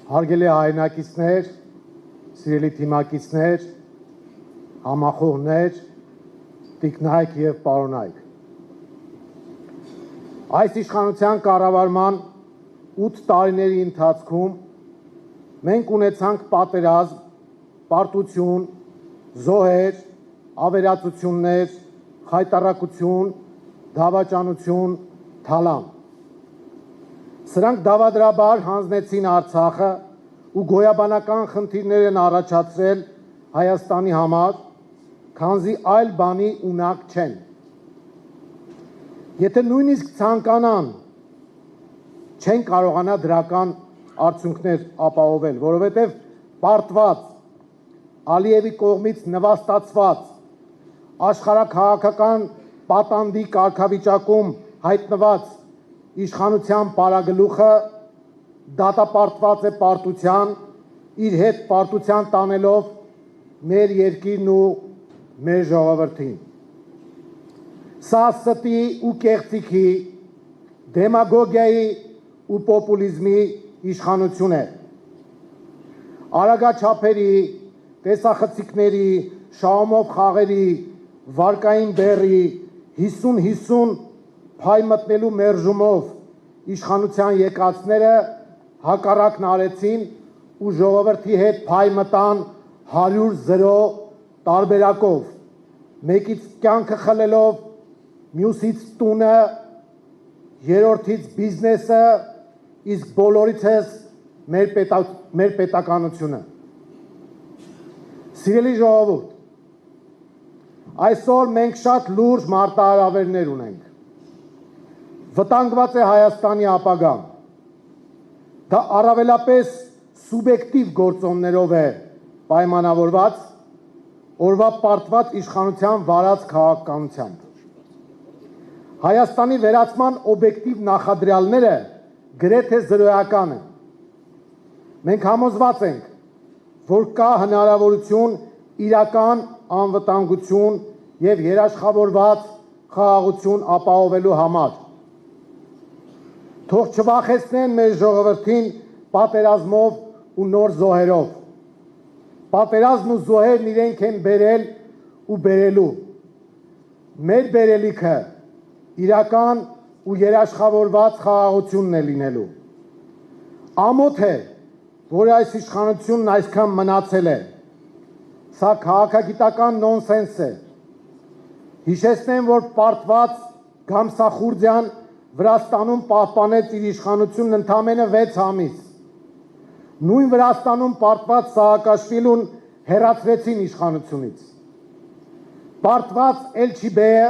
Հարգելի հայրենակիցներ, սիրելի թիմակիցներ, համախոհներ, տիկնայք և պարոնայք։ Այս իշխանության կառավարման 8 տարիների ընթացքում մենք ունեցանք պատերազմ, պարտություն, զոհեր, ավերածություններ, խայտառակություն, դավաճանություն, թալան։ Սրանք դավադրաբար հանձնեցին Արցախը ու գոյաբանական խնդիրներ են առաջացրել Հայաստանի համար, քանզի այլ բանի ունակ չեն։ Եթե նույնիսկ ցանկանան, չեն կարողանա դրական արդյունքներ ապահովել, որովհետև պարտված, Ալիևի կողմից նվաստացված, աշխարհաքաղաքական պատանդի կարգավիճակում հայտնված իշխանության պարագլուխը դատապարտված է պարտության, իր հետ պարտության տանելով մեր երկիրն ու մեր ժողովրդին։ Սա ստի ու կեղծիքի, դեմագոգիայի ու պոպուլիզմի իշխանություն է։ Արագաչափերի, տեսախցիկների, շահումով խաղերի, վարկային բեռի, 50-50 փայ մտնելու մերժումով իշխանության եկածները հակառակն արեցին ու ժողովրդի հետ փայ մտան 100-0 տարբերակով, մեկից կյանքը խլելով, մյուսից տունը, երրորդից բիզնեսը, իսկ բոլորիցս մեր պետականությունը։ Սիրելի ժողովուրդ, այսօր մենք շատ լուրջ մարտահրավերներ ունենք։ Վտանգված է Հայաստանի ապագան։ Դա առավելապես սուբյեկտիվ գործոններով է պայմանավորված, օրվա պարտված իշխանության վարած քաղաքականությամբ։ Հայաստանի վերացման օբյեկտիվ նախադրյալները գրեթե զրոյական են։ Մենք համոզված ենք, որ կա հնարավորություն իրական անվտանգություն և երաշխավորված խաղաղություն ապահովելու համար։ Թող չվախեցնեն մեր ժողովրդին պատերազմով ու նոր զոհերով։ Պատերազմն ու զոհերն իրենք են բերել ու բերելու։ Մեր բերելիքը իրական ու երաշխավորված խաղաղությունն է լինելու։ Ամոթ է, որ այս իշխանությունն այսքան մնացել է։ Սա քաղաքագիտական նոնսենս է։ Հիշեցնեմ, որ պարտված Գամսախուրդյան Վրաստանում պահպանեց իր իշխանությունն ընդամենը 6 ամիս։ Նույն Վրաստանում պարտված Սաակաշվիլուն հեռացրեցին իշխանությունից։ Պարտված Էլչիբեյը,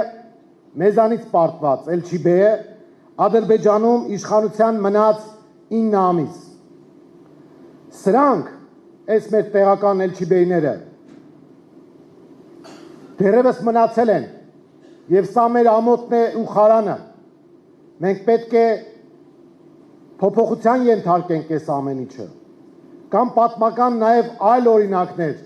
մեզանից պարտված Էլչիբեյը Ադրբեջանում իշխանության մնաց 9 ամիս։ Սրանք, այս մեր տեղական Էլչիբեյները, դեռևս մնացել են, և սա մեր ամոթն է ու խարանը։ Մենք պետք է փոփոխության ենթարկենք այս ամեն ինչը։ Կամ պատմական նաև այլ օրինակներ,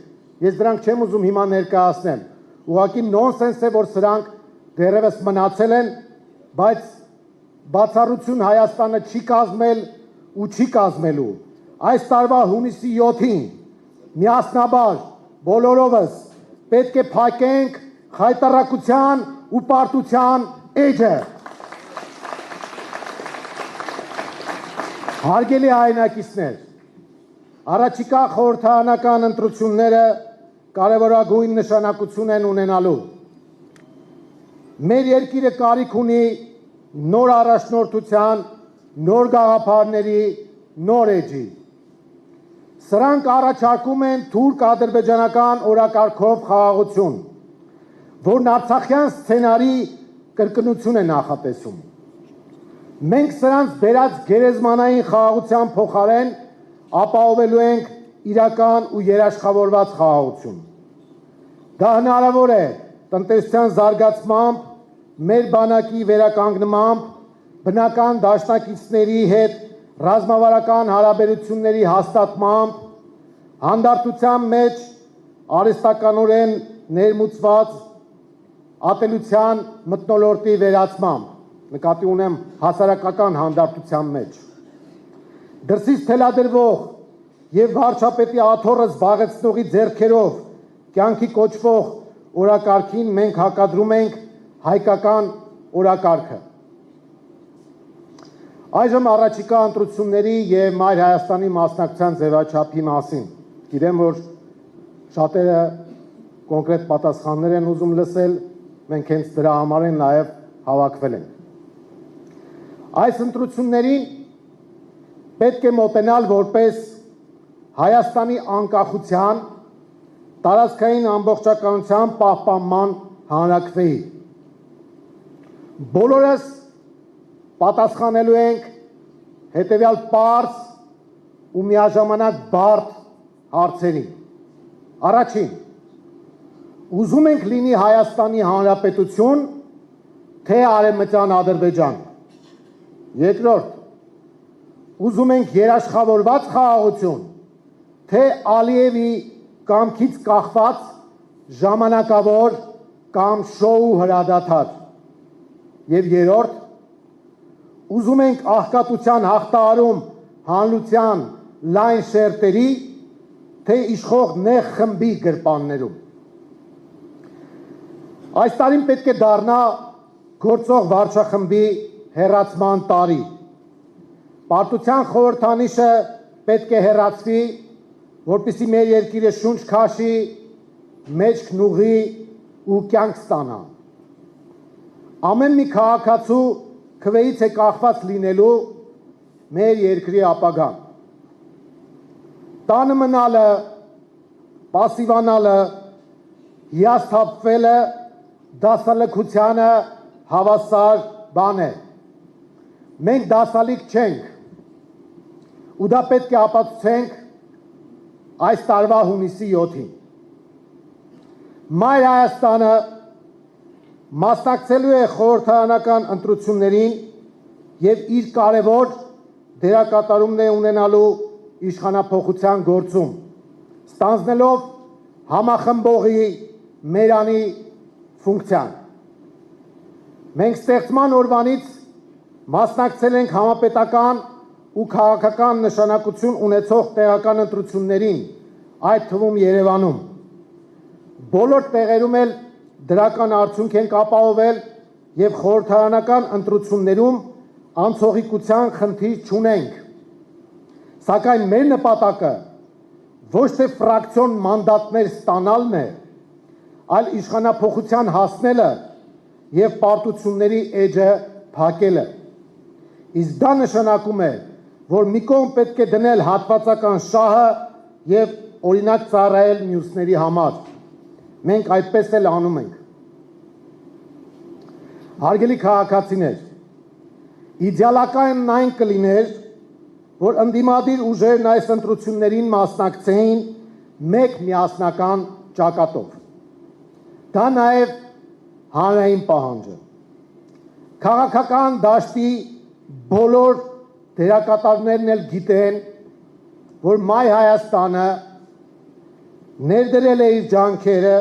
ես դրանք չեմ ուզում հիմա ներկայացնել, ուղղակի նոնսենս է, որ սրանք դեռևս մնացել են, բայց բացառություն Հայաստանը չի կազմել ու չի կազմելու։ Այս տարվա հունիսի 7-ին միասնաբար բոլորովս պետք է փակենք խայտառակության ու պարտության էջը։ Հարգելի հայրենակիցներ, առաջիկա խորհրդարանական ընտրությունները կարևորագույն նշանակություն են ունենալու։ Մեր երկիրը կարիք ունի նոր առաջնորդության, նոր գաղափարների, նոր էջի։ Սրանք առաջարկում են թուրք-ադրբեջանական օրակարգով խաղաղություն, որն արցախյան սցենարի կրկնություն է նախատեսում։ Մենք սրանց բերած գերեզմանային խաղաղության փոխարեն ապահովելու ենք իրական ու երաշխավորված խաղաղություն։ Դա հնարավոր է տնտեսության զարգացմամբ, մեր բանակի վերականգնմամբ, բնական դաշնակիցների հետ ռազմավարական հարաբերությունների հաստատմամբ, հանդարտության մեջ արհեստականորեն ներմուծված ատելության մթնոլորտի վերացմամբ, նկատի ունեմ հասարակական հանդարտության մեջ։ Դրսից թելադրվող եւ վարչապետի աթոռը զբաղեցնողի ձեռքերով կյանքի կոչվող օրակարգին մենք հակադրում ենք հայկական օրակարգը։ Այժմ առաջիկա ընտրությունների եւ Մայր Հայաստանի մասնակցության ձևաչափի մասին։ Գիտեմ, որ շատերը կոնկրետ պատասխաններ են ուզում լսել, մենք հենց դրա համար են նաեւ հավաքվել ենք։ Այս ընտրություններին պետք է մոտենալ որպես Հայաստանի անկախության, տարածքային ամբողջականության պահպանման հանրաքվեի։ Բոլորս պատասխանելու ենք հետևյալ պարզ ու միաժամանակ բարդ հարցերին։ Առաջին, ուզում ենք լինի Հայաստանի Հանրապետություն, թե Արևմտյան Ադրբեջան։ Երկրորդ, ուզում ենք երաշխավորված խաղաղություն, թե Ալիևի կամքից կախված ժամանակավոր կամ շոու հրադադար։ Եվ երրորդ, ուզում ենք աղքատության հաղթահարում հանրության լայն շերտերի, թե իշխող նեղ խմբի գրպաններում։ Այս տարին պետք է դառնա գործող վարչախմբի հեռացման տարի։ Պարտության խորհրդանիշը պետք է հեռացվի, որպեսզի մեր երկիրը շունչ քաշի, մեջքն ուղղի ու կյանք ստանա։ Ամեն մի քաղաքացու քվեից է կախված լինելու մեր երկրի ապագան։ Տանը մնալը, պասիվանալը, հիասթափվելը դասալքությանը հավասար բան է։ Մենք դասալիք չենք ու դա պետք է ապացուցենք այս տարվա հունիսի 7-ին։ Մայր Հայաստանը մասնակցելու է խորհրդարանական ընտրություններին եւ իր կարևոր դերակատարումն է ունենալու իշխանափոխության գործում, ստանձնելով համախմբողի մերանի ֆունկցիան։ Մենք ստեղծման օրվանից մասնակցել ենք համապետական ու քաղաքական նշանակություն ունեցող տեղական ընտրություններին, այդ թվում Երևանում։ Բոլոր տեղերում էլ դրական արդյունք ենք ապահովել եւ խորհրդարանական ընտրություններում անցողիկության խնդիր չունենք։ Սակայն մեր նպատակը ոչ թե ֆրակցիոն մանդատներ ստանալն է, այլ իշխանափոխության հասնելը եւ պարտությունների էջը փակելը։ Իսկ դա նշանակում է, որ մի կողմ պետք է դնել հատվածական շահը եւ օրինակ ծառայել մյուսների համար։ Մենք այդպես էլ անում ենք։ Հարգելի քաղաքացիներ, իդեալականն այն կլիներ, որ ընդդիմադիր ուժերն այս ընտրություններին մասնակցեին մեկ միասնական ճակատով։ Դա նաեւ հանրային պահանջ է։ Քաղաքական դաշտի բոլոր դերակատարներն էլ գիտեն, որ Մայր Հայաստանը ներդրել է իր ջանքերը,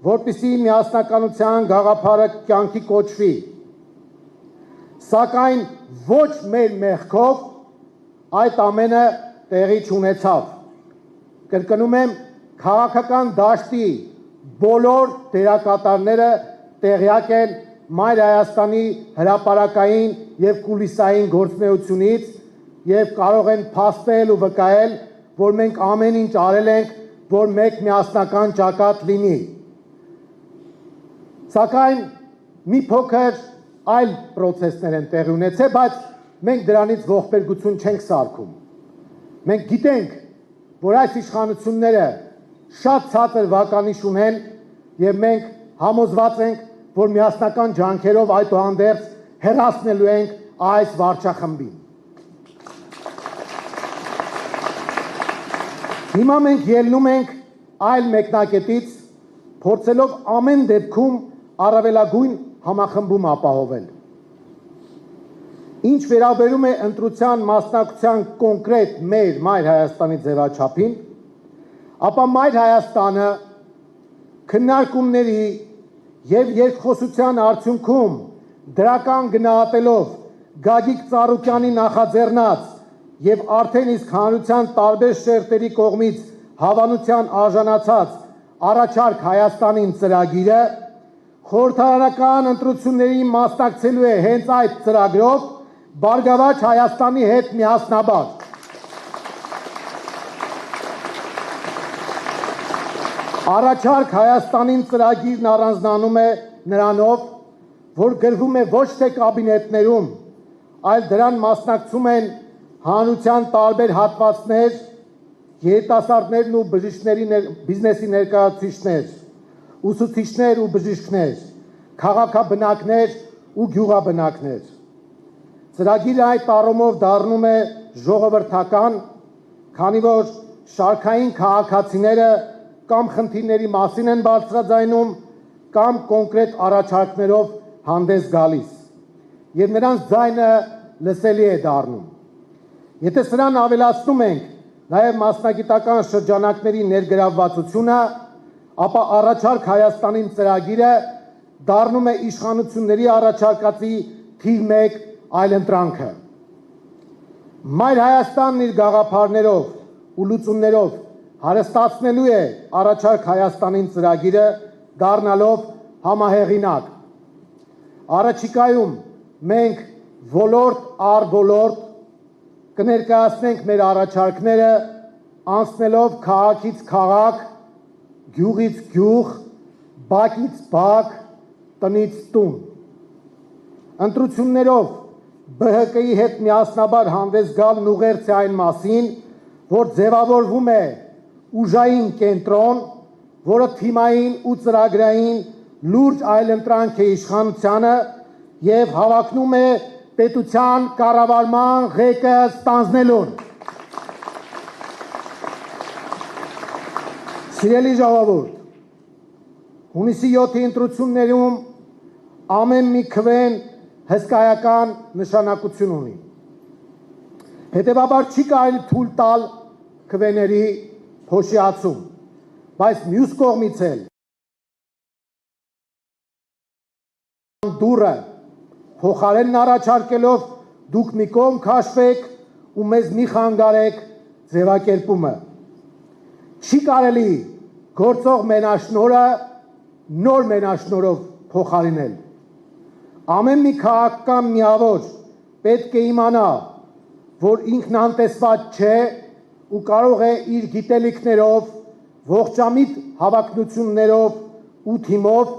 որպեսզի միասնականության գաղափարը կյանքի կոչվի։ Սակայն ոչ մեր մեղքով այդ ամենը տեղի չունեցավ։ Կրկնում եմ, քաղաքական դաշտի բոլոր դերակատարները տեղյակ են Մայր Հայաստանի հրապարակային եւ կուլիսային գործունեությունից եւ կարող են փաստել ու վկայել, որ մենք ամեն ինչ արել ենք, որ մեկ միասնական ճակատ լինի։ Սակայն մի փոքր այլ process-ներ են տեղի ունեցել, բայց մենք դրանից ողբերգություն չենք սարքում։ Մենք գիտենք, որ այս իշխանությունները շատ ցածր վարկանիշ ունեն եւ մենք համոզված ենք, որ միասնական ջանքերով այդուհանդերձ հեռացնելու ենք այս վարչախմբին։ Հիմա մենք ելնում ենք այլ մեկնակետից, փորձելով ամեն դեպքում առավելագույն համախմբում ապահովել։ Ինչ վերաբերում է ընտրության մասնակցության կոնկրետ մեր Մայր Հայաստանի ձևաչափին, ապա Մայր Հայաստանը քննարկումների եւ երկխոսության արդյունքում դրական գնահատելով Գագիկ Ծառուկյանի նախաձեռնած եւ արդեն իսկ հանրության տարբեր շերտերի կողմից հավանության արժանացած առաջարկ Հայաստանին ծրագիրը խորհրդարանական ընտրությունների մասնակցելու է հենց այդ ծրագրով Բարգավաճ Հայաստանի հետ միասնաբար։ Առաջարկ Հայաստանին ծրագիրն առանձնանում է նրանով, որ գրվում է ոչ թե կաբինետներում, այլ դրան մասնակցում են հանրության տարբեր հատվածներ, երիտասարդներն ու բիզնեսի ներկայացուցիչներ, ուսուցիչներ ու բժիշկներ, քաղաքաբնակներ ու գյուղաբնակներ։ Ծրագիրը այդ առումով դառնում է ժողովրդական, քանի որ շարքային քաղաքացիները կամ խնդիրների մասին են բարձրաձայնում, կամ կոնկրետ առաջարկներով հանդես գալիս, եւ նրանց ձայնը լսելի է դառնում։ Եթե սրան ավելացնում ենք նաեւ մասնագիտական շրջանակների ներգրավվածությունը, ապա առաջարկ Հայաստանին ծրագիրը դառնում է իշխանությունների առաջարկածի թիվ 1 այլընտրանքը։ Մայր Հայաստանն իր գաղափարներով ու լուծումներով հարստացնելու է առաջարկ Հայաստանին ծրագիրը դառնալով համահեղինակ։ Առաջիկայում մենք ոլորտ առ ոլորտ կներկայացնենք մեր առաջարկները, անցնելով քաղաքից քաղաք, գյուղից գյուղ, բակից բակ, տնից տուն։ Ընտրություններով ԲՀԿ-ի հետ միասնաբար հանդես գալն ուղերձ է այն մասին, որ ձևավորվում է ուժային կենտրոն, որը թիմային ու ծրագրային լուրջ այլընտրանք է իշխանությանը եւ հավակնում է պետության կառավարման ղեկը ստանձնելուն։ Սիրելի ժողովուրդ, հունիսի 7-ի ընտրություններում ամեն մի քվեն հսկայական նշանակություն ունի։ Հետևաբար չի կարելի թույլ տալ քվեների փոշիացում, բայց մյուս կողմից էլ դուրը փոխարենն առաջարկելով դուք մի կողմ քաշվեք ու մեզ մի խանգարեք ձևակերպումը։ Չի կարելի գործող մենաշնորհը նոր մենաշնորհով փոխարինել։ Ամեն մի քաղաքական միավոր պետք է իմանա, որ ինքն անտեսված չէ ու կարող է իր գիտելիքներով, ողջամիտ հավակնություններով ու թիմով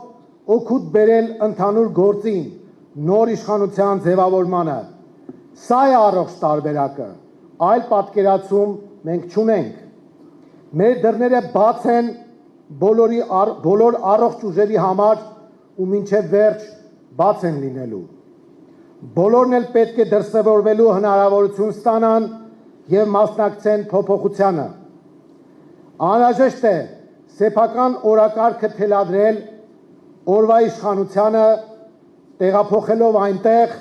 օգուտ բերել ընդհանուր գործին, նոր իշխանության ձևավորմանը։ Սա է առողջ տարբերակը, այլ պատկերացում մենք չունենք։ Մեր դռները բաց են բոլոր առողջ ուժերի համար ու մինչև վերջ բաց են լինելու։ Բոլորն էլ պետք է դրսևորվելու հնարավորություն ստանան եւ մասնակցեն փոփոխությանը։ Անհրաժեշտ է սեփական օրակարգը թելադրել օրվա իշխանությանը, տեղափոխելով այնտեղ,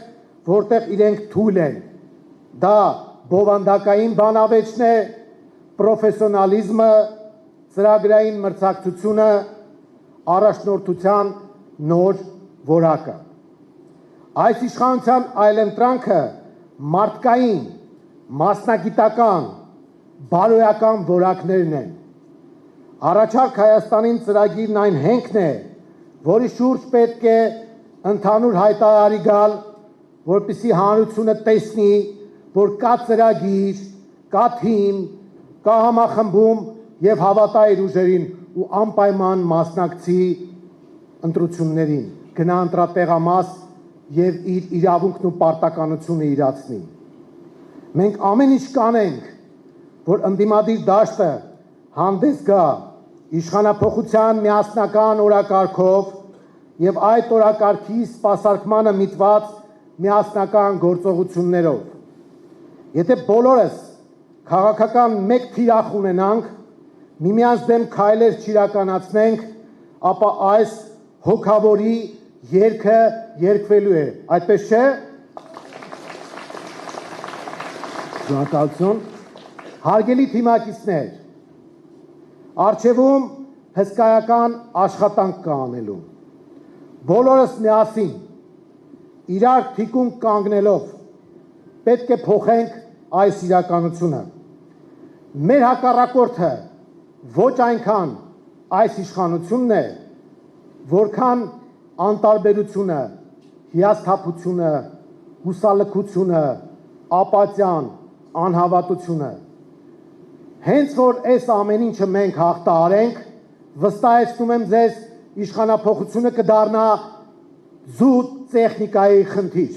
որտեղ իրենք թույլ են։ Դա բովանդակային բանավեճն է, պրոֆեսիոնալիզմը, ծրագրային մրցակցությունը, առաջնորդության նոր որակը։ Այս իշխանության այլընտրանքը մարդկային, մասնագիտական, բարոյական որակներն են։ Առաջարկ Հայաստանին ծրագիրն այն հենքն է, որի շուրջ պետք է ընդհանուր հայտարարի գալ, որպեսզի հանրությունը տեսնի, որ կա ծրագիր, կա թիմ, կա համախմբում եւ հավատա իր ուժերին ու անպայման մասնակցի ընտրություններին, գնա ընտրատեղամաս եւ իր իրավունքն ու պարտականությունը իրացնի։ Մենք ամեն ինչ կանենք, որ ընդդիմադիր դաշտը հանդես գա իշխանափոխության միասնական օրակարգով եւ այդ օրակարգի սպասարկմանը միտված միասնական գործողություններով։ Եթե բոլորս քաղաքական մեկ թիրախ ունենանք, միմյանց դեմ քայլեր չիրականացնենք, ապա այս հոգավորի երգը երգվելու է, այդպես չէ։ Շնորհակալություն։ Հարգելի թիմակիցներ, առջևում հսկայական աշխատանք կա անելու։ Բոլորս միասին իրար թիկունք կանգնելով պետք է փոխենք այս իրականությունը։ Մեր հակառակորդը ոչ այնքան այս իշխանությունն է, որքան անտարբերությունը, հիասթափությունը, հուսալքությունը, ապատիան, անհավատությունը։ Հենց որ այս ամեն ինչը մենք հաղթահարենք, վստահեցնում եմ ձեզ, իշխանափոխությունը կդառնա զուտ տեխնիկայի խնդիր։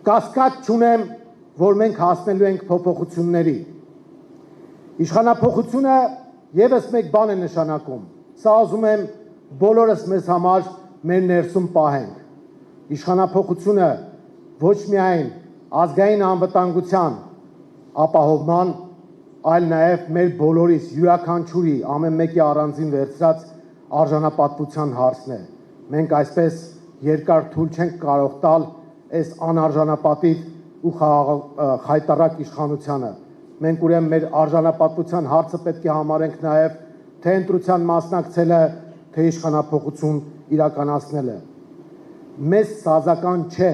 Կասկած չունեմ, որ մենք հասնելու ենք փոփոխությունների։ Իշխանափոխությունը եւս մեկ բան է նշանակում։ Սա ուզում եմ բոլորս մեզ համար մեր ներսում պահենք։ Իշխանափոխությունը ոչ միայն ազգային անվտանգության ապահովման, այլ նաև մեր բոլորիս յուրաքանչյուրի ամեն մեկի առանձին վերցրած արժանապատվության հարցն է։ Մենք այսպես երկար թույլ չենք կարող տալ այս անարժանապատիվ ու խայտառակ իշխանությանը։ Մենք ուրեմն մեր արժանապատվության հարցը պետք է համարենք նաև թե ընտրության մասնակցելը, թե իշխանափոխություն իրականացնելը։ Մեզ սազական չէ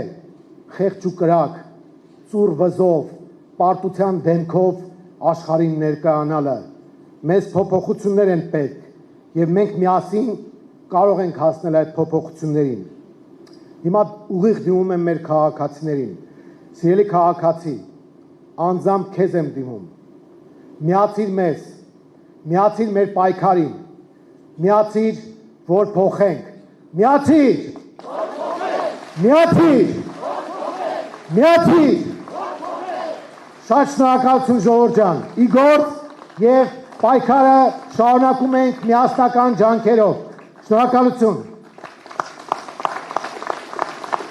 խեղճ ու կրակ, ծուռ վզով, պարտության դեմքով աշխարհին ներկայանալը։ Մեզ փոփոխություններ են պետք եւ մենք միասին կարող ենք հասնել այդ փոփոխություններին։ Հիմա ուղիղ դիմում եմ մեր քաղաքացիներին։ Սիրելի քաղաքացի, անձամբ քեզ եմ դիմում։ Միացիր մեզ, միացիր մեր պայքարին, միացիր, որ փոխենք։ Միացիր! Միացիր! Միացիր! Շատ շնորհակալություն ժողովուրդ ջան։ Իգործ եւ պայքարը շարունակում ենք միասնական ջանքերով։ Շնորհակալություն։